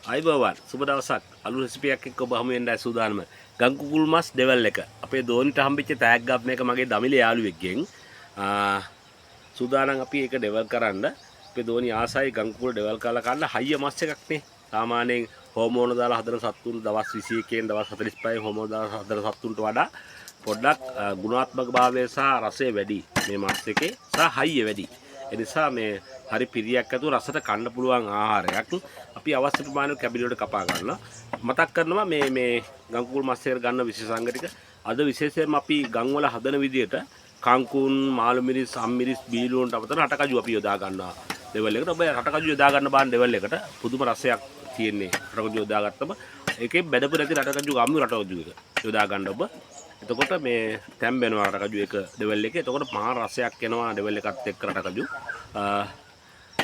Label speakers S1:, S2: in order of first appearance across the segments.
S1: අයිබෝවන් සුබ දවසක් අලුත් රෙසිපියක් එක්ක ඔබ හමු වෙන්නයි සූදානම. ගම් කුකුල් මස් ඩෙවල් එක. අපේ දෝනිට හම්බෙච්ච තෑග්ගක් මේක මගේ දමිලේ යාළුවෙක්ගෙන්. සූදානම් අපි ඒක ඩෙවල් කරන්න. අපේ දෝනි ආසයි ගම් කුකුල් ඩෙවල් කරලා කන්න හයිය මස් එකක් නේ. සාමාන්‍යයෙන් හෝමෝන දාලා හදන සත්තුන් දවස් 21 දවස් 45 හෝමෝන දාලා හදන සත්තුන්ට වඩා පොඩ්ඩක් ගුණාත්මක භාවය සහ රසය වැඩි මේ මස් එකේ සහ හයිය වැඩි. ඒ නිසා මේ හරි පිරියක් ඇතුව රසට කන්න පුළුවන් ආහාරයක් අපි අවශ්‍ය ප්‍රමාණයට කැබිලියට කපා ගන්නවා. මතක් කරනවා මේ ගම් කුකුල් මස් එකට ගන්න විශේෂාංග ටික. අද විශේෂයෙන්ම අපි ගම් වල හදන විදියට කංකුන්, මාළු මිරිස්, අම්මිරිස්, බීලුවන්ට අතර රටකජු අපි යොදා ගන්නවා ලෙවල් එකට. ඔබ රටකජු යොදා ගන්න බාන ලෙවල් එකට පුදුම රසයක් තියෙන්නේ. රටකජු යොදා ගත්තම ඒකේ බැදපු නැති රටකජු ගම්මු රටකජු එක යොදා ගන්න ඔබ. එතකොට මේ තැම්බෙනවා රටකජු එක ඩෙවල් එකේ. එතකොට මහා රසයක් එනවා ඩෙවල් එකත් එක්ක රටකජු.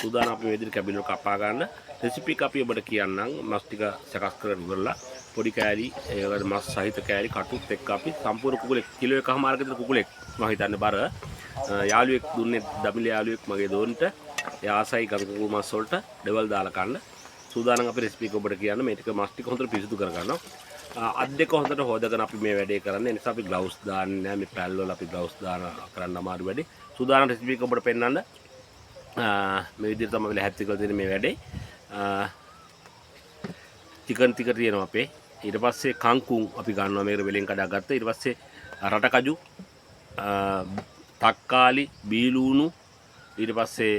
S1: සූදානම් අපි මේ විදිහට කැබිනට කපා ගන්න. රෙසිපි එක අපි ඔබට කියන්නම්. මස් ටික සකස් කරගෙන ඉවරලා පොඩි කෑලි ඒ වගේ මස් සහිත කෑලි කටුත් එක්ක අපි සම්පූර්ණ කුකුලෙක් කිලෝ එකමාරක විතර කුකුලෙක් මම හිතන්නේ බර යාළුවෙක් දුන්නේ දමිළ යාළුවෙක් මගේ දෝන්ට. එයා ආසයි ගම් කුකුල් මස් වලට ඩෙවල් දාලා කන්න. සූදානම් අපි රෙසිපි එක ඔබට කියන්න. මේ ටික මස් ටික හොඳට පිරිසිදු කරගන්නවා. අත් දෙක හොඳට හොදගෙන අපි මේ වැඩේ කරන්නේ. ඒ නිසා අපි ග්ලව්ස් දාන්නේ නැහැ. මේ පැල් වල අපි ග්ලව්ස් දාන කරන්න අමාරු වැඩේ. සූදානම් රෙසිපි එක ඔබට පෙන්නන්න. මේ විදිහට තමයි ලැහැත්ති කරලා දෙන්නේ මේ වැඩේ. චිකන් ටික තියෙනවා අපේ. ඊට පස්සේ කංකුන් අපි ගන්නවා මේකට වෙලෙන් කඩා ගත්තා. ඊට පස්සේ රටකජු, තක්කාලි, බීලුණු, ඊට පස්සේ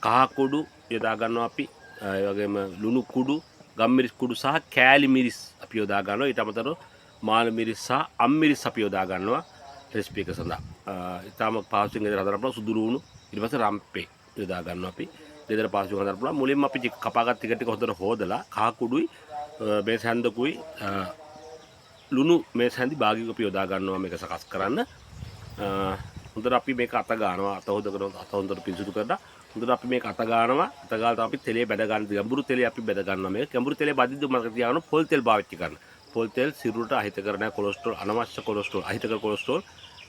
S1: කහ කුඩු යොදා ගන්නවා අපි. ඒ වගේම ලුණු කුඩු, ගම්මිරිස් කුඩු සහ කෑලි මිරිස් අපි යොදා ගන්නවා. ඊට අමතරව මාළු මිරිස් සහ අම්මිරිස් අපි යොදා ගන්නවා රෙසිපි එක සඳහා. ඊටම පාසුවෙන් ගෙදර හදන්න පුළුවන් සුදු ලුණු, ඊට පස්සේ රම්පේ යොදා ගන්නවා අපි. ගෙදර පාසුවෙන් හදන්න පුළුවන්. මුලින්ම අපි කපාගත් ටික හොඳට හොදලා කහ කුඩුයි මේ සැන්දකුයි ලුණු මේ සැන්දි භාගික අපි යොදා ගන්නවා මේක සකස් කරන්න. හොඳට අපි මේක අත ගන්නවා. අත හොදගෙන අත හොඳට පිරිසිදු කරලා හොඳට අපි මේක අත ගන්නවා. අත ගාලා අපි තෙලේ බැද ගන්න. ගැඹුරු තෙලේ අපි බැද ගන්නවා. මේක ගැඹුරු තෙලේ බදිද්දි මතක තියාගන්න පොල් තෙල් පාවිච්චි කරන්න. පොල් තෙල් සිරුරට අහිත කරන කොලෙස්ටරෝල් අනවශ්‍ය කොලෙස්ටරෝල් අහිතකර කොලෙස්ටරෝල්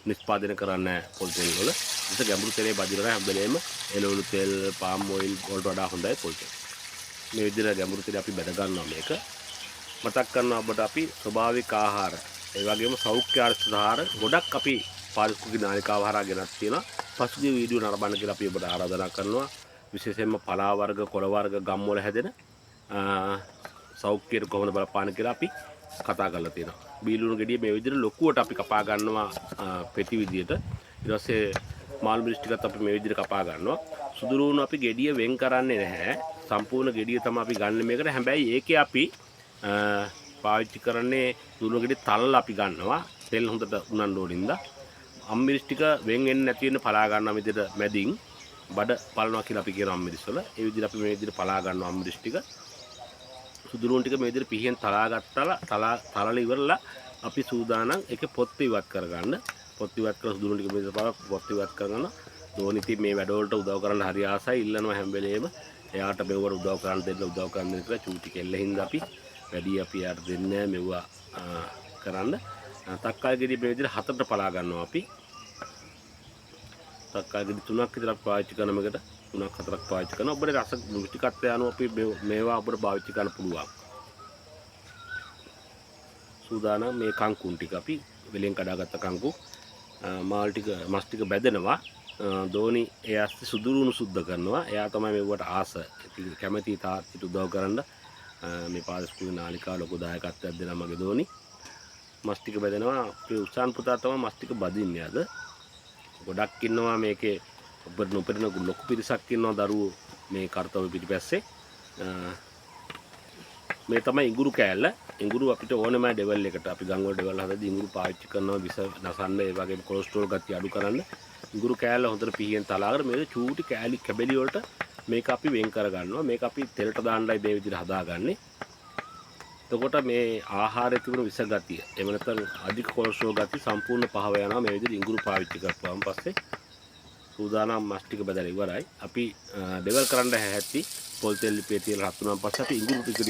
S1: නිෂ්පාදනය කරන්න පොල් තෙල් වල. ඒක ගැඹුරු තෙලේ බදිනවා හැම වෙලේම එළවලු තෙල්, පාම් ඔයිල් වලට වඩා හොඳයි පොල් තෙල්. මේ විදිහට ගැඹුරු තෙලේ අපි බැද ගන්නවා මේක. මතක් කරනවා ඔබට අපි ස්වභාවික ආහාර ඒ වගේම සෞඛ්‍ය ආහාර ගොඩක් අපි පාරිශුද්ධ නාලිකාව හරහා ගෙනත් තියෙනවා. පසුගිය වීඩියෝ නරඹන්න කියලා අපි ඔබට ආරාධනා කරනවා. විශේෂයෙන්ම පලා වර්ග, කොළ වර්ග, ගම් වල හැදෙන සෞඛ්‍යයට කොහොමද බලපාන කියලා අපි කතා කරලා තියෙනවා. බීලුණු ගෙඩිය මේ විදිහට ලොකුවට අපි කපා ගන්නවා පෙති විදිහට. ඊට පස්සේ මාළු මිරිස් ටිකත් අපි මේ විදිහට කපා ගන්නවා. සුදු ලුණු අපි ගෙඩිය වෙන් කරන්නේ නැහැ. සම්පූර්ණ ගෙඩිය තමයි අපි ගන්න මේකට. හැබැයි ඒකේ අපි පාවිච්චි කරන්නේ ලුණු ගෙඩි තල්ල අපි ගන්නවා. තෙල් හොඳට උනන්න ඕනින්ද. අම්මිරිස් ටික වෙන් වෙන්නේ නැති වෙන පලා ගන්නවා විදිහට මැදින් බඩ පලනවා කියලා අපි කියනවා අම්මිරිස් වල. ඒ විදිහට අපි මේ විදිහට පලා ගන්නවා අම්මිරිස් ටික. සුදු ලුණු ටික මේ විදිහට පිහියෙන් තලා ගත්තා. තලලා ඉවරලා අපි සූදානම් ඒකේ පොත් ඉවත් කරගන්න. පොත් ඉවත් කරලා සුදු ලුණු ටික මේ විදිහට පොත් ඉවත් කරගන්න. දෝනිති මේ වැඩවලට උදව් කරන්න හරි ආසයි ඉල්ලනවා හැම වෙලේම. එයාට මෙවර උදව් කරන්න කියලා චූටි කෙල්ල හින්දා අපි වැඩි අපි යාට දෙන්නේ මෙවුවා කරන්න. තක්කාලි ගෙඩි මේ විදිහට හතරට පලා ගන්නවා අපි. තක්කාලි ගෙඩි 3ක් විතර පාවිච්චි කරන මේකට 3ක් 4ක් පාවිච්චි කරනවා. ඔබේ රස රුචිකත්වය අනුව අපි මේවා ඔබට පාවිච්චි කරන්න පුළුවන්. සූදානම් මේ කංකුන් ටික අපි වෙලෙන් කඩාගත්ත කංකු මාල් ටික මස් ටික බැදෙනවා. දෝනි ඒ ඇස්ති සුදු ලුණු සුද්ධ කරනවා. එයා තමයි මෙවට ආස කැමැති තාත්තිට උදව් කරන්න. මේ පාරිශුද්ධ නාලිකාව ලොකු දායකත්වයක් දෙනවා මගේ දෝනි. මස් ටික බැදෙනවා. අපේ උසාන් පුතා තමයි මස් ටික බදින්නේ අද. ගොඩක් ඉන්නවා මේකේ ඔබට නොපෙනෙන ලොකු පිරිසක් ඉන්නවා දරුවෝ මේ කාර්තව පිටිපස්සේ. මේ තමයි ඉඟුරු කෑල්ල. ඉඟුරු අපිට ඕනෙම ඩෙවල් එකට අපි ගම් වල ඩෙවල් හදද්දී ඉඟුරු පාවිච්චි කරනවා විස නසන්න ඒ වගේම කොලෙස්ටරෝල් ගතිය අඩු කරන්න. ඉඟුරු කෑල්ල හොඳට පිහියෙන් තලාගෙන මේක චූටි කෑලි කැබලි වලට මේක අපි වෙන් කර ගන්නවා. මේක අපි තෙලට දාන්නයි මේ විදිහට හදාගන්නේ. එතකොට මේ ආහාරයේ තිබුණු විස ගතිය එහෙම නැත්නම් අධික කොලෙස්ටරෝල් ගතිය සම්පූර්ණ පහව යනවා මේ විදිහට ඉඟුරු පාවිච්චි කරපුවාම පස්සේ. සූදානම් මස් ටික බදලා ඉවරයි. අපි ඩෙවල් කරන්න හැහැටි පොල් තෙල් ලිපේ තියලා රත් වුණාන් පස්සේ අපි ඉඟුරු ටික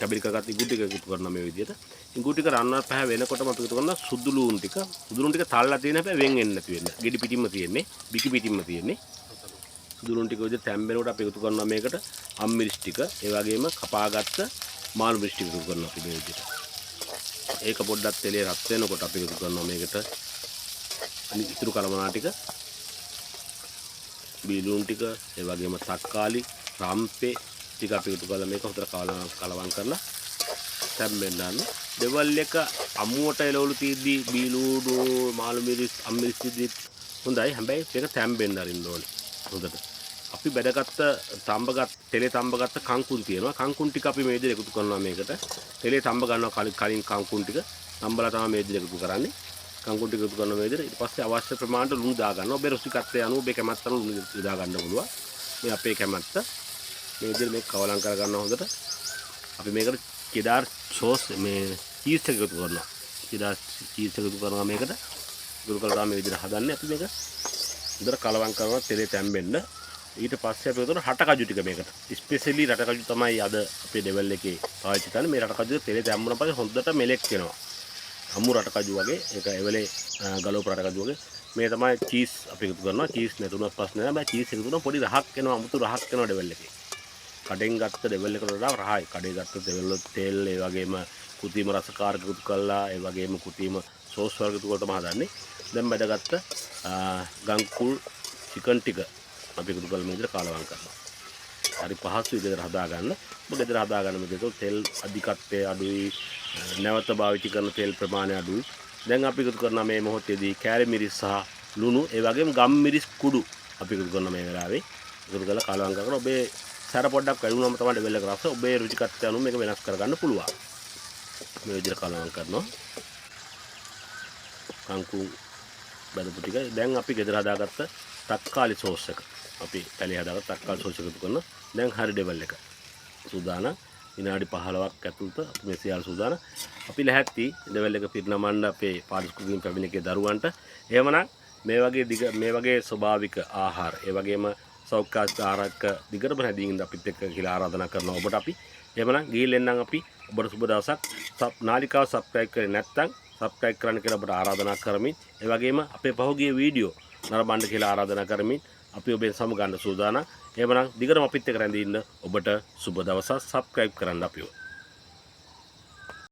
S1: කැබලි කරගත්ත ඉඟුරු ටික එකතු කරනවා මේ විදිහට. ඉඟුරු ටික රන්නා පහ වෙනකොටම අපි එකතු කරනවා සුදු ලුණු ටික. සුදු ලුණු ටික තල්ලා තියෙන හැබැයි වෙන් වෙන්නේ නැති වෙන්න. ගෙඩි පිටින්ම තියෙන්නේ. බිකි පිටින්ම තියෙන්නේ. සුදු ලුණු ටික විදිහට තැම්බෙනකොට අපි එකතු කරනවා මේකට අම්මිරිස් ටික. ඒ වගේම කපාගත්ත මාළු මිරිස් ටික එකතු කරනවා අපි මේ විදිහට. ඒක පොඩ්ඩක් තෙලේ රත් වෙනකොට අපි එකතු කරනවා මේකට ඉතුරු කලමනා ටික, බීලුන් ටික, ඒ වගේම තක්කාලි, රම්පේ ටික අපි එකතු කරලා මේක හොඳට කලවම් කරලා තැම්බෙන්න දාන්න. දෙවල් එක අමුවට එළවලු තීද්දි බීලුඩු මාළු මිරිස් අම්මිරිස් තීද්දි හොඳයි. හැබැයි මේක තැම්බෙන්න අරින්න ඕනේ හොඳට. අපි බැදගත්ත තෙලේ තඹගත්ත කංකුන් තියෙනවා. කංකුන් ටික අපි මේ විදිහට එකතු කරනවා මේකට. තෙලේ තඹ ගන්නවා කලින් කංකුන් ටික තඹලා තමයි මේ විදිහට එකතු කරන්නේ. කංකුන් ටික එකතු කරන මේ විදිහට ඊට පස්සේ අවශ්‍ය ප්‍රමාණයට ලුණු දා ගන්නවා. ඔබේ රුචිකත්වය අනුව ඔබේ කැමැත්ත අනුව ලුණු දා ගන්න පුළුවන්. මේ අපේ කැමැත්ත මේ විදිහට මේක කවලම් කර ගන්නවා හොඳට. අපි මේකට කෙඩාර් සෝස් මේ චීස් එක එකතු කරනවා. කෙඩාර් චීස් එකතු කරනවා මේකට. එකතු කරලා මේ විදිහට හදන්නේ අපි මේක. හොඳට කලවම් කරනවා තෙලේ තැම්බෙන්න. ඊට පස්සේ අපි උතන රටකජු ටික මේකට. ස්පෙෂලි රටකජු තමයි අද අපේ ඩෙවල් එකේ පාවිච්චි කරන්නේ. මේ රටකජු තෙලේ තැම්බුණා පස්සේ හොඳට මෙලෙක් වෙනවා. අමු රටකජු වගේ ඒක එවලේ ගලෝප රටකජු වගේ. මේ තමයි චීස් අපි එකතු කරනවා. චීස් නැතුණත් ප්‍රශ්න නැහැ. චීස් එකතු කරනවා පොඩි රහක් එනවා. අමුතු රහක් එනවා ඩෙවල් එකේ. කඩෙන් ගත්ත ඩෙවල් එකට වඩා රහයි. කඩේ ගත්ත ඩෙවල් වල තෙල් ඒ වගේම කුතීම රසකාරක එකතු කළා. ඒ වගේම කුතීම සෝස් වර්ග එකතු කරලා තමයි හදන්නේ. දැන් බැදගත්ත ගංකුල් චිකන් ටික අපි එකතු කරලා මේ විදිහට කාලවම් කරනවා. හරි පහසු විදිහට හදා ගන්න. ඔබ ගෙදර හදා ගන්න මේක තෙල් අධිකත්වය අඩුයි. නැවත භාවිත කරන තෙල් ප්‍රමාණය අඩුයි. දැන් අපි එකතු කරන මේ මොහොතේදී කෑලි මිරිස් සහ ලුණු ඒ වගේම ගම් මිරිස් කුඩු අපි එකතු කරන මේ වෙලාවේ එකතු කරලා කාලවම් කරගෙන ඔබේ සැර පොඩ්ඩක් වැඩි වුණාම තමයි ඩෙවල් එක රස ඔබේ රුචිකත්වය අනුව මේක වෙනස් කරගන්න පුළුවන්. මේ විදිහට කාලවම් කරනවා. කංකුම් බැදපු ටික දැන් අපි ගෙදර හදාගත්ත තක්කාලි සෝස් එක අපි පැලේ හදාගත්ත තක්කාලි සෝස් එක එකතු කරනවා. දැන් හරි ඩෙවල් එක සූදානම්. විනාඩි 15ක් ඇතුළත අපි මේ සියල්ල සූදානම්. අපි ලැහැත්ති ඩෙවල් එක පිරිනමන්න අපේ පාරිස් කුකින් පැමිණ එකේ දරුවන්ට. එහෙමනම් මේ වගේ ස්වභාවික ආහාර ඒ වගේම සෞඛ්‍ය ආරක්ෂක දිගටම හැදීගෙන ඉන්න අපිත් එක්ක කියලා ආරාධනා කරනවා ඔබට අපි. එහෙමනම් ගිහින් එන්නම් අපි ඔබට සුබ දවසක්. නාලිකාව සබ්ස්ක්‍රයිබ් කරේ නැත්නම් සබ්ස්ක්‍රයිබ් කරන්න කියලා ඔබට ආරාධනා කරමින් ඒ වගේම අපේ පහුගිය වීඩියෝ නරඹන්න කියලා ආරාධනා කරමින් අපි ඔබෙන් සමු ගන්න සූදානම්. එහෙමනම් දිගටම අපිත් එක්ක රැඳී ඉන්න ඔබට සුබ දවසක්. සබ්ස්ක්‍රයිබ් කරන්න අපිව.